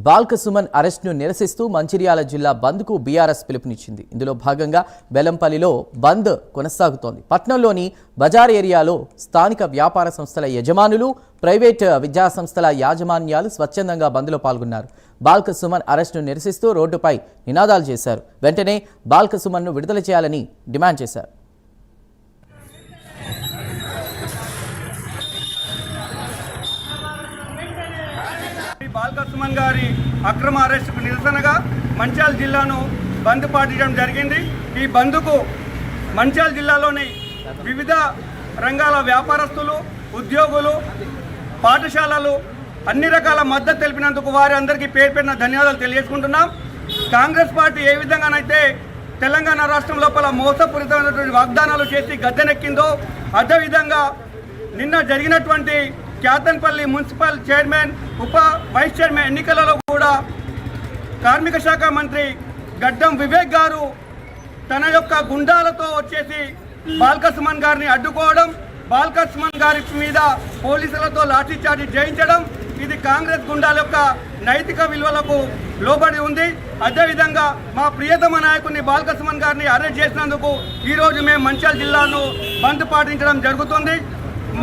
బాల్క సుమన్ అరెస్ట్ను నిరసిస్తూ మంచిర్యాల జిల్లా బంద్కు బీఆర్ఎస్ పిలుపునిచ్చింది. ఇందులో భాగంగా బెల్లంపల్లిలో బంద్ కొనసాగుతోంది. పట్నంలోని బజార్ ఏరియాలో స్థానిక వ్యాపార సంస్థల యజమానులు, ప్రైవేట్ విద్యాసంస్థల యాజమాన్యాలు స్వచ్ఛందంగా బంద్లో పాల్గొన్నారు. బాల్క సుమన్ అరెస్ట్ను నిరసిస్తూ రోడ్డుపై నినాదాలు చేశారు. వెంటనే బాల్క సుమన్ను విడుదల చేయాలని డిమాండ్ చేశారు. బాల్క సుమన్ గారి అక్రమ అరెస్టుకు నిరసనగా మంచిర్యాల జిల్లాను బంద్ పాటించడం జరిగింది. ఈ బంద్కు మంచిర్యాల జిల్లాలోని వివిధ రంగాల వ్యాపారస్తులు, ఉద్యోగులు, పాఠశాలలు అన్ని రకాల మద్దతు తెలిపినందుకు వారి అందరికీ పేరు పేరున ధన్యవాదాలు తెలియజేసుకుంటున్నాం. కాంగ్రెస్ పార్టీ ఏ విధంగానైతే తెలంగాణ రాష్ట్రం లోపల మోసపూరితమైనటువంటి వాగ్దానాలు చేసి గద్దెనెక్కిందో అదేవిధంగా నిన్న జరిగినటువంటి క్యాతన్పల్లి మున్సిపల్ చైర్మన్, ఉప వైస్ చైర్మన్ ఎన్నికలలో కూడా కార్మిక శాఖ మంత్రి గడ్డం వివేక్ గారు తన యొక్క గుండాలతో వచ్చేసి బాల్క సుమన్ గారిని అడ్డుకోవడం, బాల్క సుమన్ గారి మీద పోలీసులతో లాఠీచార్జి చేయించడం, ఇది కాంగ్రెస్ గుండాల యొక్క నైతిక విలువలకు లోబడి ఉంది. అదేవిధంగా మా ప్రియతమ నాయకుడిని బాల్క సుమన్ గారిని అరెస్ట్ చేసినందుకు ఈరోజు మేము మంచిర్యాల జిల్లాను బంద్ పాటించడం జరుగుతుంది.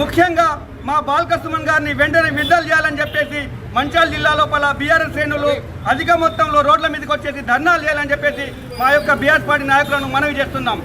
ముఖ్యంగా మా బాల్క సుమన్ గారిని వెంటనే విడుదల చేయాలని చెప్పేసి మంచిర్యాల జిల్లా లోపల బీఆర్ఎస్ శ్రేణులు అధిక మొత్తంలో రోడ్ల మీదకి వచ్చేసి ధర్నాలు చేయాలని చెప్పేసి మా యొక్క బీఆర్ఎస్ పార్టీ నాయకులను మనవి చేస్తున్నాం.